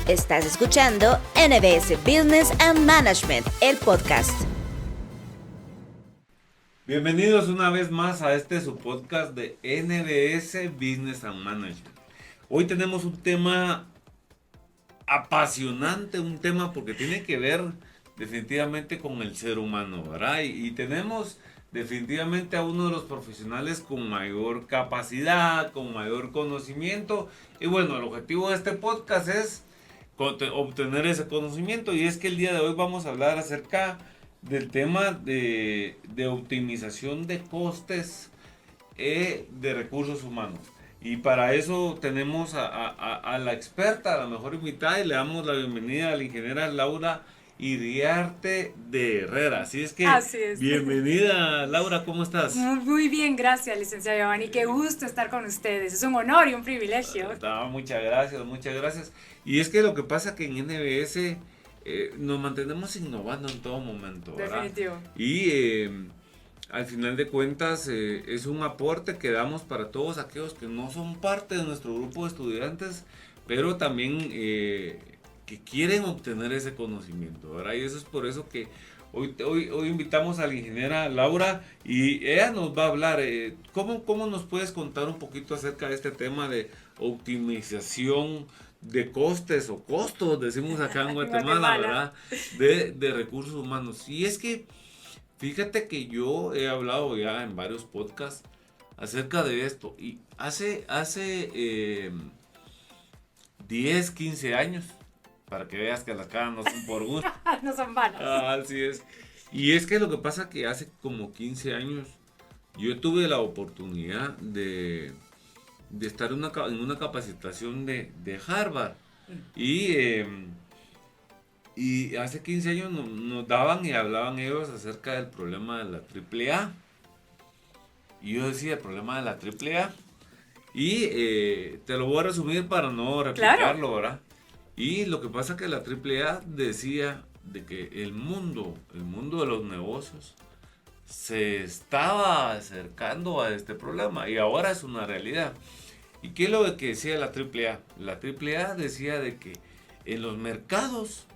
Estás escuchando NBS Business and Management, el podcast. Bienvenidos una vez más a su podcast de NBS Business and Management. Hoy tenemos un tema apasionante, un tema porque tiene que ver definitivamente con el ser humano, ¿verdad? Y tenemos definitivamente a uno de los profesionales con mayor capacidad, con mayor conocimiento. Y bueno, el objetivo de este podcast es obtener ese conocimiento. Y es que el día de hoy vamos a hablar acerca del tema de optimización de costes de recursos humanos. Y para eso tenemos a la experta, a la mejor invitada, y le damos la bienvenida a la ingeniera Laura Iriarte de Herrera. Así es, bienvenida Laura, ¿cómo estás? Muy bien, gracias, licenciado Giovanni. Qué gusto estar con ustedes. Es un honor y un privilegio. Muchas gracias, muchas gracias. Y es que lo que pasa que en NBS nos mantenemos innovando en todo momento, ¿verdad? Definitivo. Y al final de cuentas es un aporte que damos para todos aquellos que no son parte de nuestro grupo de estudiantes, pero también que quieren obtener ese conocimiento, ¿verdad? Y eso es por eso que hoy invitamos a la ingeniera Laura y ella nos va a hablar. ¿Cómo nos puedes contar un poquito acerca de este tema de optimización de costes o costos, decimos acá en Guatemala, ¿verdad? De recursos humanos? Y es que fíjate que yo he hablado ya en varios podcasts acerca de esto y hace 10, 15 años, para que veas que las caras no son por gusto. No son vanas. Así es. Y es que lo que pasa que hace como 15 años yo tuve la oportunidad de estar en una capacitación de Harvard. Y hace 15 años nos daban y hablaban ellos acerca del problema de la AAA. Y yo decía, el problema de la AAA. Y te lo voy a resumir para no replicarlo, ¿verdad? Y lo que pasa es que la AAA decía de que el mundo de los negocios se estaba acercando a este problema y ahora es una realidad. ¿Y qué es lo que decía la AAA? La AAA decía de que en los mercados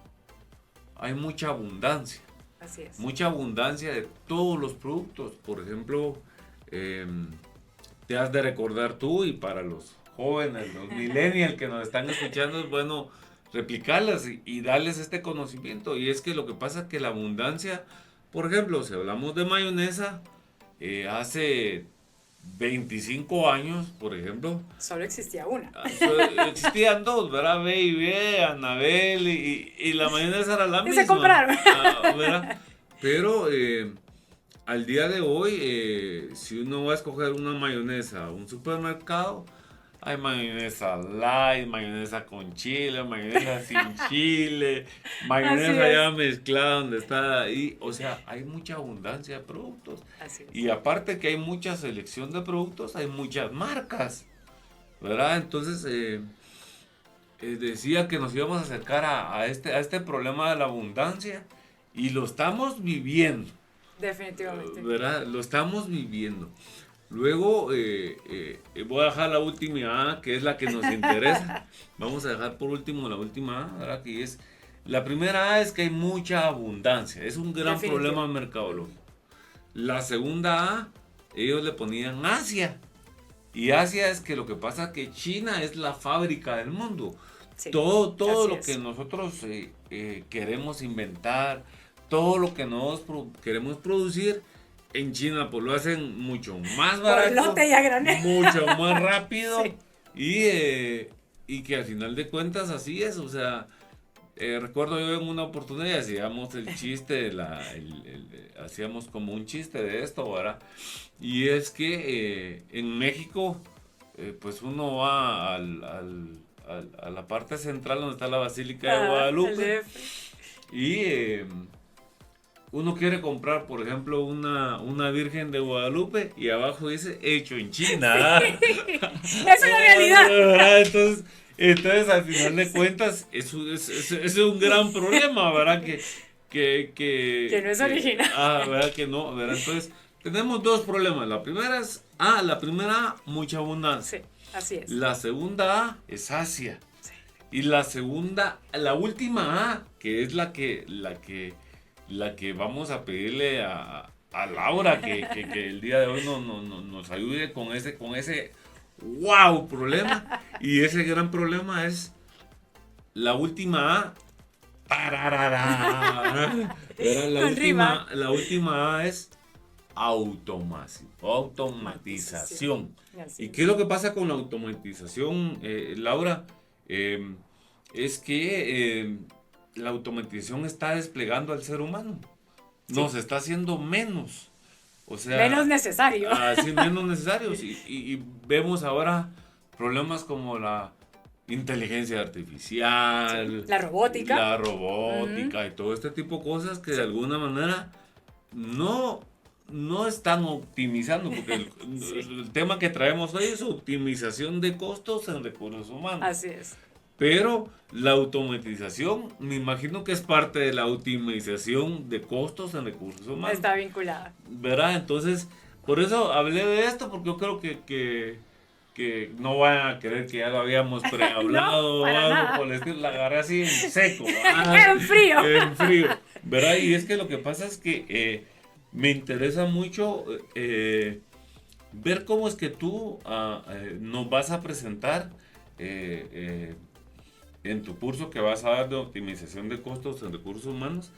hay mucha abundancia. Así es. Mucha abundancia de todos los productos. Por ejemplo, te has de recordar tú, y para los jóvenes, los millennials que nos están escuchando, es bueno replicarlas y darles este conocimiento. Y es que lo que pasa es que la abundancia, por ejemplo, si hablamos de mayonesa, hace 25 años, por ejemplo, solo existía una. Existían dos, ¿verdad? B&B, Anabel, y la mayonesa era la misma. Y se compraron. ¿Verdad? Pero al día de hoy, si uno va a escoger una mayonesa a un supermercado, hay mayonesa light, mayonesa con chile, mayonesa sin chile, mayonesa ya mezclada donde está ahí. O sea, hay mucha abundancia de productos. Así es. Y aparte que hay mucha selección de productos, hay muchas marcas, ¿verdad? Entonces, decía que nos íbamos a acercar a este problema de la abundancia y lo estamos viviendo. Definitivamente. ¿Verdad? Lo estamos viviendo. Luego voy a dejar la última A, que es la que nos interesa. Vamos a dejar por último la última A, ¿verdad? Que es, la primera A es que hay mucha abundancia. Es un gran problema mercadológico. La segunda A, ellos le ponían Asia. Y Asia es que lo que pasa es que China es la fábrica del mundo. Sí, todo lo que nosotros queremos inventar, todo lo que nosotros queremos producir, en China pues lo hacen mucho más barato, mucho más rápido. Sí. Y que al final de cuentas así es. O sea, recuerdo yo en una oportunidad hacíamos el chiste, hacíamos como un chiste de esto, ¿verdad? Y es que en México pues uno va a la parte central donde está la Basílica de Guadalupe y uno quiere comprar, por ejemplo, una Virgen de Guadalupe y abajo dice hecho en China. Es una realidad. Entonces, al final de cuentas, es un gran problema, ¿verdad? Que no es original. ¿verdad? Que no, ¿verdad? Entonces, tenemos dos problemas. La primera, mucha abundancia. Sí, así es. La segunda A es Asia. Sí. Y la segunda, la última A, que es la que vamos a pedirle a Laura que el día de hoy nos ayude con ese wow problema. Y ese gran problema es la última A. Tararara. Era la última A es automatización. ¿Y qué es lo que pasa con la automatización, Laura? Es que la automatización está desplegando al ser humano. Nos está haciendo menos. O sea, menos necesario. Así, menos necesarios. Y vemos ahora problemas como la inteligencia artificial, la robótica, y todo este tipo de cosas que de alguna manera no están optimizando, porque el tema que traemos hoy es optimización de costos en recursos humanos. Así es. Pero la automatización, me imagino que es parte de la optimización de costos en recursos humanos. Está vinculada. ¿Verdad? Entonces, por eso hablé de esto, porque yo creo que no van a creer que ya lo habíamos prehablado o algo por el estilo. La agarré así en seco. En frío. En frío. ¿Verdad? Y es que lo que pasa es que me interesa mucho ver cómo es que tú nos vas a presentar en tu curso que vas a dar de optimización de costos en recursos humanos.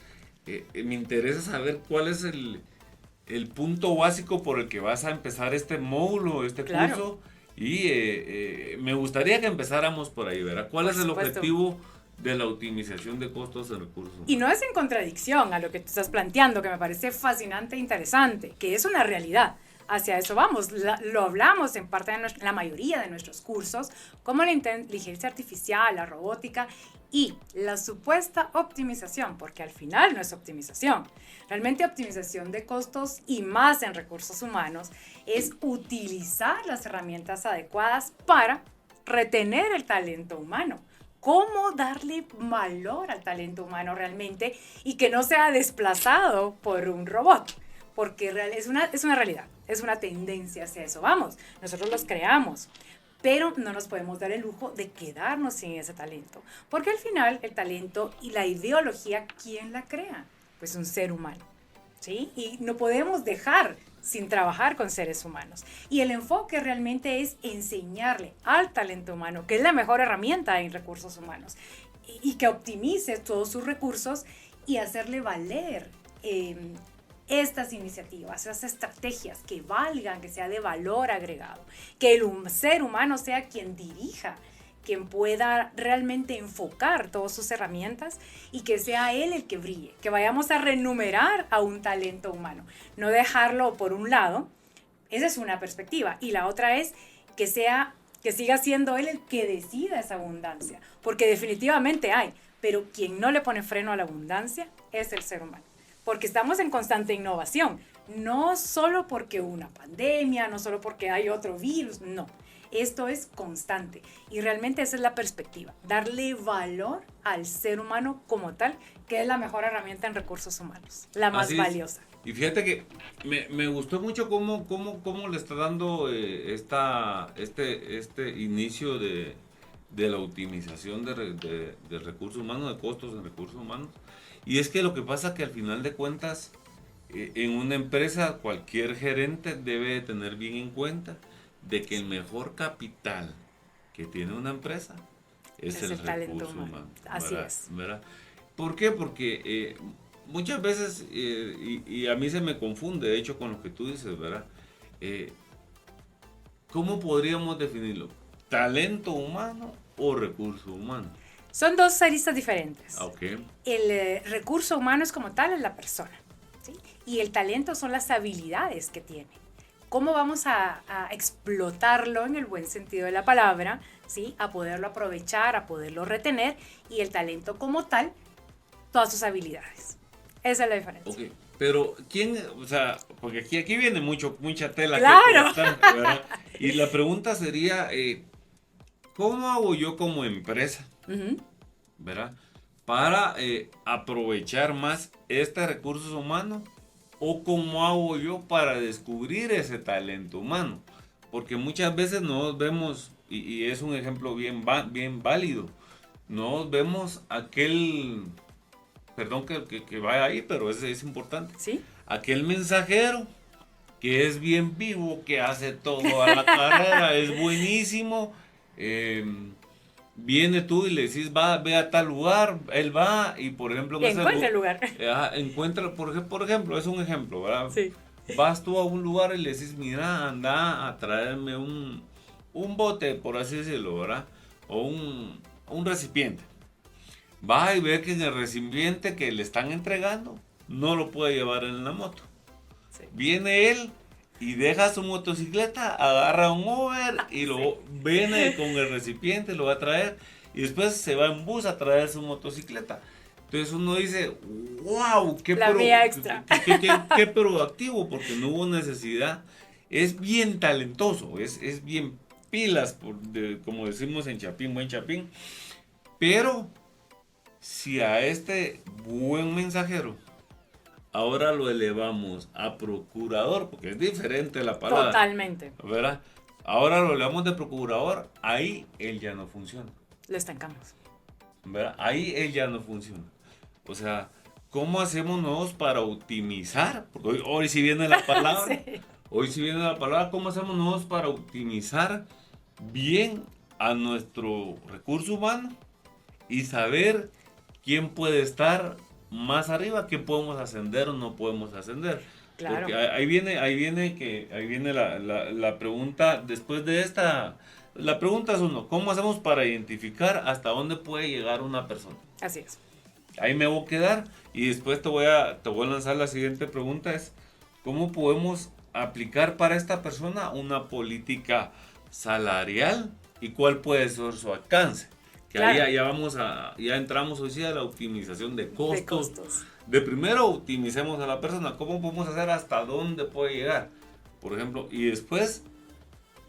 Me interesa saber cuál es el punto básico por el que vas a empezar este módulo, este curso. Y me gustaría que empezáramos por ahí, ¿verdad? ¿Cuál es el objetivo de la optimización de costos en recursos humanos? Y no es en contradicción a lo que tú estás planteando, que me parece fascinante e interesante, que es una realidad. Hacia eso vamos, lo hablamos en parte de la mayoría de nuestros cursos, como la inteligencia artificial, la robótica y la supuesta optimización, porque al final no es optimización. Realmente optimización de costos y más en recursos humanos es utilizar las herramientas adecuadas para retener el talento humano. Cómo darle valor al talento humano realmente y que no sea desplazado por un robot. Porque es una realidad, es una tendencia hacia eso. Vamos, nosotros los creamos, pero no nos podemos dar el lujo de quedarnos sin ese talento. Porque al final el talento y la ideología, ¿quién la crea? Pues un ser humano, ¿sí? Y no podemos dejar sin trabajar con seres humanos. Y el enfoque realmente es enseñarle al talento humano, que es la mejor herramienta en recursos humanos, y que optimice todos sus recursos y hacerle valer estas iniciativas, esas estrategias que valgan, que sea de valor agregado, que el ser humano sea quien dirija, quien pueda realmente enfocar todas sus herramientas y que sea él el que brille, que vayamos a renumerar a un talento humano, no dejarlo por un lado. Esa es una perspectiva, y la otra es que siga siendo él el que decida esa abundancia, porque definitivamente hay, pero quien no le pone freno a la abundancia es el ser humano. Porque estamos en constante innovación, no solo porque una pandemia, no solo porque hay otro virus, no. Esto es constante y realmente esa es la perspectiva, darle valor al ser humano como tal, que es la mejor herramienta en recursos humanos, la más valiosa. Y fíjate que me gustó mucho cómo le está dando este inicio de la optimización de recursos humanos, de costos en recursos humanos. Y es que lo que pasa es que al final de cuentas, en una empresa, cualquier gerente debe tener bien en cuenta de que el mejor capital que tiene una empresa es el recurso humano. Así es. ¿Verdad? ¿Por qué? Porque muchas veces, y a mí se me confunde, de hecho, con lo que tú dices, ¿verdad? ¿Cómo podríamos definirlo? ¿Talento humano o recurso humano? Son dos aristas diferentes. Okay. El recurso humano es como tal, es la persona, ¿sí? Y el talento son las habilidades que tiene. ¿Cómo vamos a explotarlo en el buen sentido de la palabra, ¿sí? A poderlo aprovechar, a poderlo retener, y el talento como tal, todas sus habilidades. Esa es la diferencia. Okay. Pero, ¿quién? O sea, porque aquí viene mucha tela. ¡Claro! Que cortar, ¿verdad? Y la pregunta sería, ¿cómo hago yo como empresa? ¿Verdad? Para aprovechar más este recurso humano, o cómo hago yo para descubrir ese talento humano, porque muchas veces nos vemos, y es un ejemplo bien válido, no vemos aquel, perdón que vaya ahí, pero es importante, ¿Sí? aquel mensajero que es bien vivo, que hace todo a la carrera, es buenísimo. Viene tú y le decís, ve a tal lugar, él va y por ejemplo Y encuentra el lugar. encuentra, por ejemplo, es un ejemplo, ¿verdad? Sí. Vas tú a un lugar y le decís, mira, anda a traerme un bote, por así decirlo, ¿verdad? O un recipiente. Va y ve que en el recipiente que le están entregando no lo puede llevar en la moto. Sí. Viene él y deja su motocicleta, agarra un Uber y lo viene con el recipiente, lo va a traer y después se va en bus a traer su motocicleta. Entonces uno dice, wow, La vía extra. qué proactivo, porque no hubo necesidad. Es bien talentoso, es bien pilas, como decimos en Chapín, buen Chapín. Pero si a este buen mensajero ahora lo elevamos a procurador, porque es diferente la palabra. Totalmente. ¿Verdad? Ahora lo elevamos de procurador, ahí él ya no funciona. Lo estancamos. ¿Verdad? Ahí él ya no funciona. O sea, ¿cómo hacemos nosotros para optimizar? Porque hoy sí viene la palabra. Sí. Hoy sí viene la palabra. ¿Cómo hacemos nosotros para optimizar bien a nuestro recurso humano y saber quién puede estar más arriba, quién podemos ascender o no podemos ascender? Claro. Porque ahí viene la pregunta después de esta. La pregunta es ¿cómo hacemos para identificar hasta dónde puede llegar una persona? Así es. Ahí me voy a quedar y después te voy a lanzar la siguiente pregunta, es ¿cómo podemos aplicar para esta persona una política salarial y cuál puede ser su alcance? Que Claro. ahí ya entramos hoy sí a la optimización de costos. De costos. De primero optimicemos a la persona, ¿cómo podemos hacer hasta dónde puede llegar? Por ejemplo, y después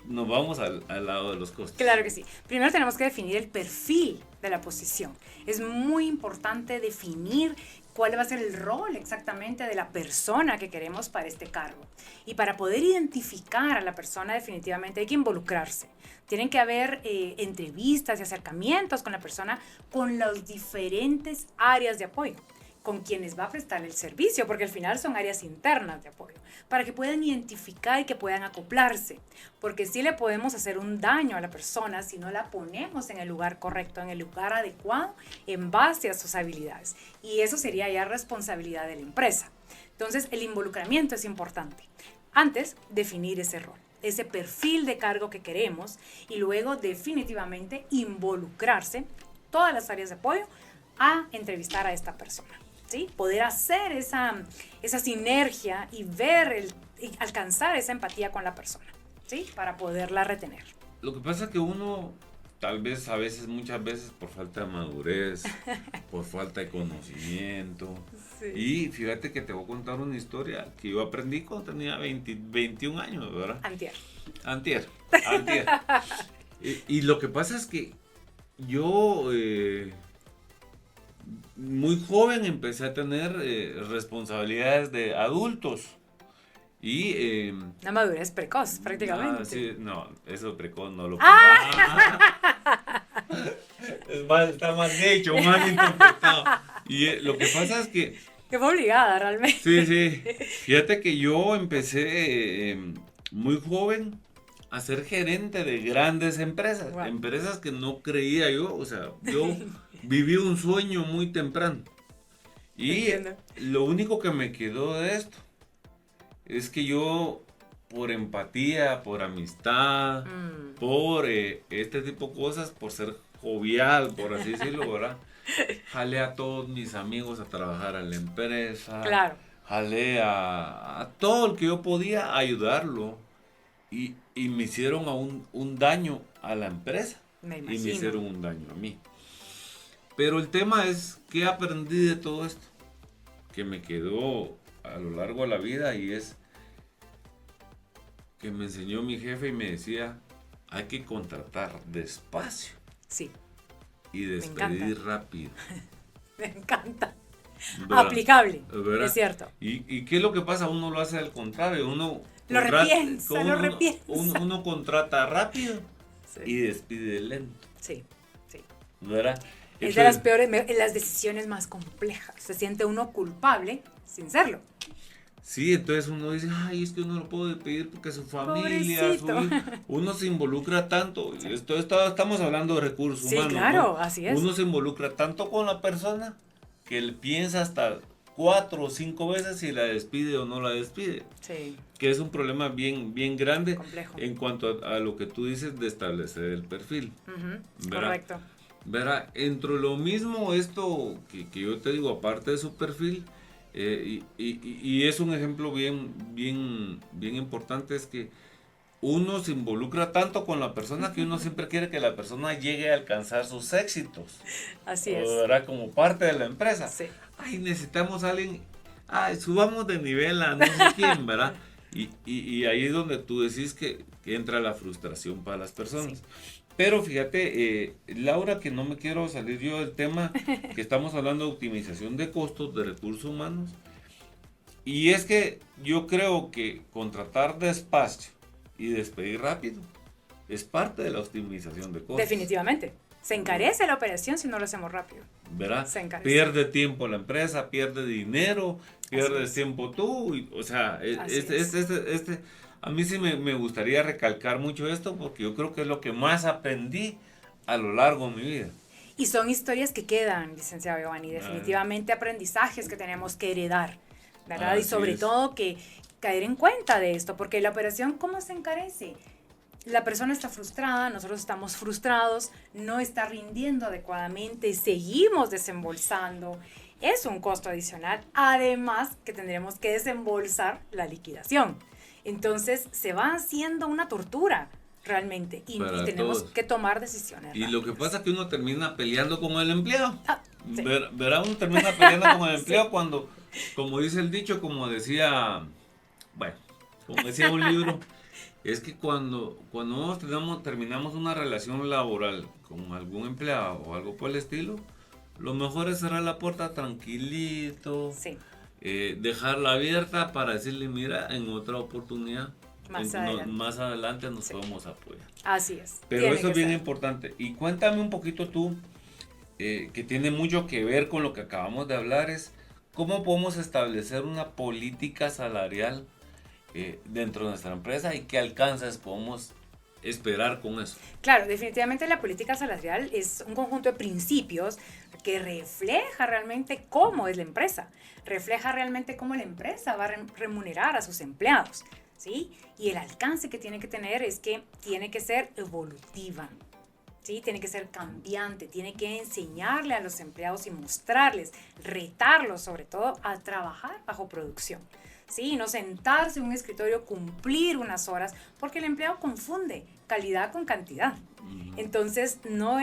nos vamos al lado de los costos. Claro que sí. Primero tenemos que definir el perfil de la posición. Es muy importante definir cuál va a ser el rol exactamente de la persona que queremos para este cargo. Y para poder identificar a la persona definitivamente hay que involucrarse. Tienen que haber entrevistas y acercamientos con la persona con las diferentes áreas de apoyo, con quienes va a prestar el servicio, porque al final son áreas internas de apoyo, para que puedan identificar y que puedan acoplarse, porque sí le podemos hacer un daño a la persona si no la ponemos en el lugar correcto, en el lugar adecuado, en base a sus habilidades, y eso sería ya responsabilidad de la empresa. Entonces, el involucramiento es importante. Antes, definir ese rol, ese perfil de cargo que queremos, y luego definitivamente involucrarse todas las áreas de apoyo a entrevistar a esta persona. ¿Sí? Poder hacer esa sinergia y y alcanzar esa empatía con la persona, ¿sí? Para poderla retener. Lo que pasa es que uno, tal vez, muchas veces, por falta de madurez, por falta de conocimiento, Sí. y fíjate que te voy a contar una historia que yo aprendí cuando tenía 21 años, ¿verdad? Antier. Antier. Y lo que pasa es que yo muy joven empecé a tener responsabilidades de adultos y Una madurez precoz, prácticamente. sí, no, eso precoz no lo está mal hecho, mal interpretado. Y lo que pasa es que Que fue obligada, realmente. sí, fíjate que yo empecé muy joven a ser gerente de grandes empresas, Wow. Empresas que no creía yo, o sea, yo viví un sueño muy temprano. Y Entiendo. lo único que me quedó de esto es que yo, por empatía, por amistad, por este tipo de cosas, por ser jovial, por así decirlo, ¿verdad? Jalé a todos mis amigos a trabajar en la empresa. Claro. Jalé a todo el que yo podía ayudarlo. Y me hicieron un daño a la empresa. Me Y imagino. me hicieron un daño a mí. Pero el tema es, ¿qué aprendí de todo esto? Que me quedó a lo largo de la vida y es que me enseñó mi jefe y me decía, hay que contratar despacio Sí, y encanta. despedir rápido. me encanta. ¿Verdad? Aplicable, ¿Verdad? es cierto. ¿Y qué es lo que pasa? Uno lo hace al contrario, uno Lo repiensa. Uno contrata rápido Sí. y despide lento, Sí. ¿verdad? Es de las peores, las decisiones más complejas. Se siente uno culpable sin serlo. Sí, entonces uno dice, ay, es que uno no puede pedir porque su familia, su hijo, uno se involucra tanto. Sí. Estamos hablando de recursos humanos. Sí, claro, ¿no? así es. Uno se involucra tanto con la persona que él piensa hasta 4 o 5 veces si la despide o no la despide. Sí. Que es un problema bien grande. Complejo. En cuanto a lo que tú dices de establecer el perfil. Correcto. Verá, entre lo mismo esto que yo te digo, aparte de su perfil, y es un ejemplo bien importante, es que uno se involucra tanto con la persona que uno siempre quiere que la persona llegue a alcanzar sus éxitos. Así es. ¿Verdad? Como parte de la empresa. Sí. Ay, necesitamos a alguien, subamos de nivel a no sé quién, ¿verdad? Y ahí es donde tú decís que entra la frustración para las personas. Sí. Pero fíjate, Laura, que no me quiero salir yo del tema, que estamos hablando de optimización de costos de recursos humanos. Y es que yo creo que contratar despacio y despedir rápido es parte de la optimización de costos. Definitivamente. Se encarece la operación si no lo hacemos rápido. ¿Verdad? Se encarece. Pierde tiempo la empresa, pierde dinero, pierdes tiempo tú. O sea, a mí sí me gustaría recalcar mucho esto porque yo creo que es lo que más aprendí a lo largo de mi vida. Y son historias que quedan, licenciado Giovanni, definitivamente aprendizajes que tenemos que heredar, ¿verdad? Y sobre todo que caer en cuenta de esto, porque la operación, ¿cómo se encarece? La persona está frustrada, nosotros estamos frustrados, no está rindiendo adecuadamente, seguimos desembolsando. Es un costo adicional, además que tendremos que desembolsar la liquidación. Entonces se va haciendo una tortura realmente y tenemos que tomar decisiones rápidas. Y lo que pasa es que uno termina peleando con el empleado. Sí. Verá, uno termina peleando con el empleado cuando, como dice el dicho, como decía un libro, es que cuando terminamos una relación laboral con algún empleado o algo por el estilo, lo mejor es cerrar la puerta tranquilito. Sí. Dejarla abierta para decirle, mira, en otra oportunidad, más adelante nos podemos apoyar. Así es. Pero eso es bien importante. Y cuéntame un poquito tú, que tiene mucho que ver con lo que acabamos de hablar, es cómo podemos establecer una política salarial dentro de nuestra empresa y qué alcances podemos esperar con eso. Claro, definitivamente la política salarial es un conjunto de principios que refleja realmente cómo es la empresa, refleja realmente cómo la empresa va a remunerar a sus empleados, ¿sí? Y el alcance que tiene que tener es que tiene que ser evolutiva, ¿sí? Tiene que ser cambiante, tiene que enseñarle a los empleados y mostrarles, retarlos sobre todo a trabajar bajo producción. Sí, no sentarse en un escritorio, cumplir unas horas, porque el empleado confunde calidad con cantidad. Entonces, no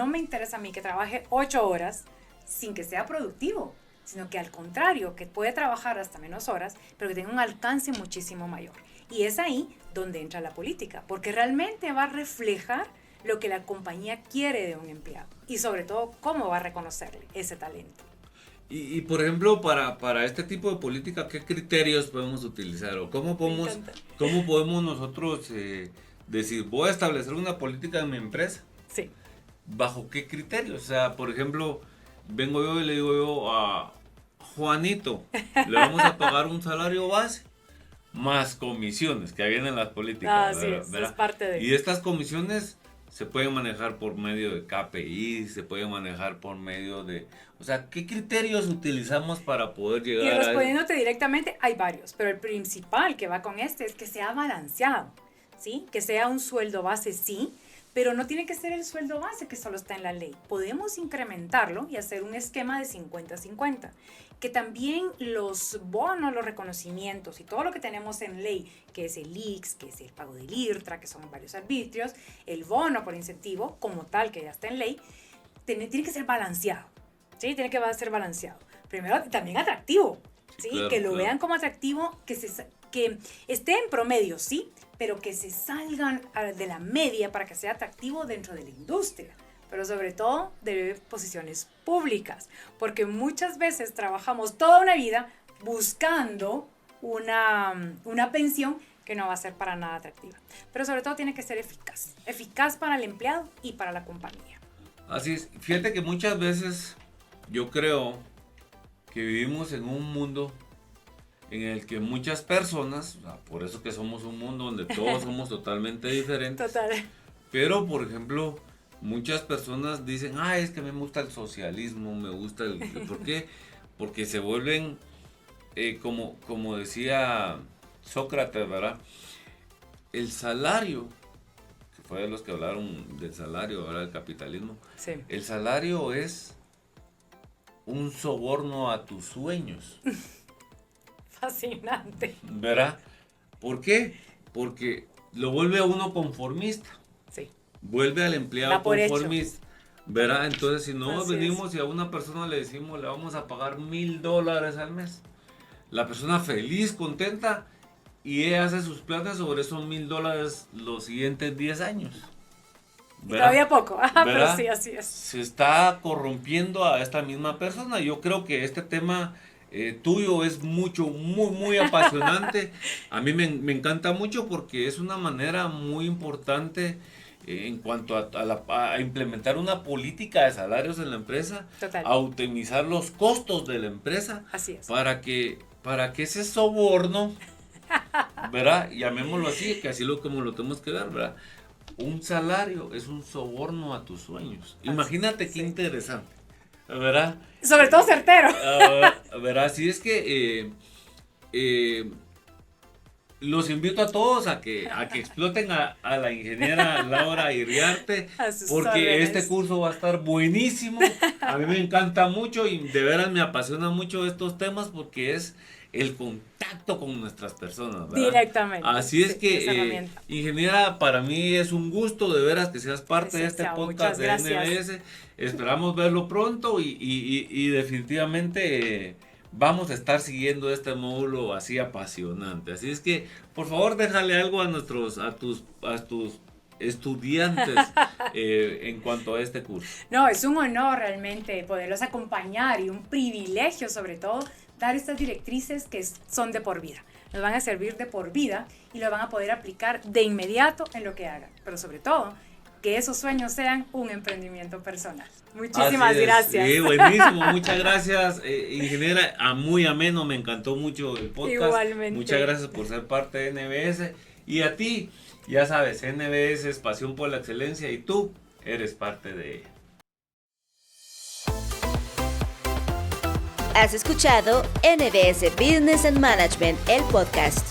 me interesa a mí que trabaje 8 horas sin que sea productivo, sino que al contrario, que puede trabajar hasta menos horas, pero que tenga un alcance muchísimo mayor. Y es ahí donde entra la política, porque realmente va a reflejar lo que la compañía quiere de un empleado y sobre todo cómo va a reconocerle ese talento. Y por ejemplo, para este tipo de política, ¿qué criterios podemos utilizar? ¿O cómo podemos nosotros decir, voy a establecer una política en mi empresa? Sí. ¿Bajo qué criterios? O sea, por ejemplo, vengo yo y le digo yo a Juanito, le vamos a pagar un salario base más comisiones, que vienen las políticas. Sí, es parte de... Y estas comisiones se pueden manejar por medio de KPI, se pueden manejar por medio de... O sea, ¿qué criterios utilizamos para poder llegar a... Y respondiéndote directamente, hay varios, pero el principal que va con es que sea balanceado, ¿sí? Que sea un sueldo base, sí, pero no tiene que ser el sueldo base que solo está en la ley. Podemos incrementarlo y hacer un esquema de 50-50. Que también los bonos, los reconocimientos y todo lo que tenemos en ley, que es el IX, que es el pago del IRTRA, que son varios arbitrios, el bono por incentivo, como tal, que ya está en ley, tiene que ser balanceado. ¿Sí? Tiene que ser balanceado. Primero, también atractivo. ¿Sí? Claro, que lo vean como atractivo, que esté en promedio, sí, pero que se salgan de la media para que sea atractivo dentro de la industria. Pero sobre todo de posiciones públicas, porque muchas veces trabajamos toda una vida buscando una pensión que no va a ser para nada atractiva. Pero sobre todo tiene que ser eficaz para el empleado y para la compañía. Así es. Fíjate que muchas veces yo creo que vivimos en un mundo en el que muchas personas, por eso que somos un mundo donde todos somos totalmente diferentes. Total. Pero, por ejemplo, muchas personas dicen, es que a mí me gusta el socialismo, me gusta el... ¿Por qué? Porque se vuelven, como decía Sócrates, ¿verdad? El salario, que fue de los que hablaron del salario, ¿verdad? Del capitalismo. Sí. El salario es un soborno a tus sueños. Fascinante. ¿Verdad? ¿Por qué? Porque lo vuelve a uno conformista. Sí. Vuelve al empleado Da por conformista. ¿Verdad? Entonces, si no Así venimos y a una persona le decimos, le vamos a pagar $1,000 al mes, la persona feliz, contenta, y ella hace sus planes sobre esos $1,000 los siguientes 10 años. ¿Verdad? Todavía poco, pero ¿Verdad? sí, así es. Se está corrompiendo a esta misma persona. Yo creo que este tema tuyo es muy apasionante. A mí me encanta mucho porque es una manera muy importante en cuanto a implementar una política de salarios en la empresa, Total. a optimizar los costos de la empresa, Así es. para que ese soborno, ¿verdad? Llamémoslo así, que así como lo tenemos que ver, ¿verdad? Un salario es un soborno a tus sueños. Imagínate qué interesante, ¿verdad? Sobre todo certero. ¿Verdad? Así es que los invito a todos a que exploten a la ingeniera Laura Iriarte, A sus porque órdenes. este curso va a estar buenísimo. A mí me encanta mucho y de veras me apasiona mucho estos temas porque es el contacto con nuestras personas, ¿verdad? Directamente. Así es Sí, que, esa herramienta. ingeniera, para mí es un gusto de veras que seas parte de este Licenciado, podcast de muchas gracias. NBS. Esperamos verlo pronto y definitivamente vamos a estar siguiendo este módulo así apasionante. Así es que, por favor, déjale algo a tus estudiantes en cuanto a este curso. No, es un honor realmente poderlos acompañar y un privilegio sobre todo dar estas directrices que son de por vida. Nos van a servir de por vida y lo van a poder aplicar de inmediato en lo que hagan. Pero sobre todo, que esos sueños sean un emprendimiento personal. Muchísimas Así es. gracias. Sí, buenísimo, muchas gracias, ingeniera, muy ameno, me encantó mucho el podcast. Igualmente. Muchas gracias por ser parte de NBS. Y a ti, ya sabes, NBS es pasión por la excelencia y tú eres parte de ella. Has escuchado NBS Business and Management, el podcast.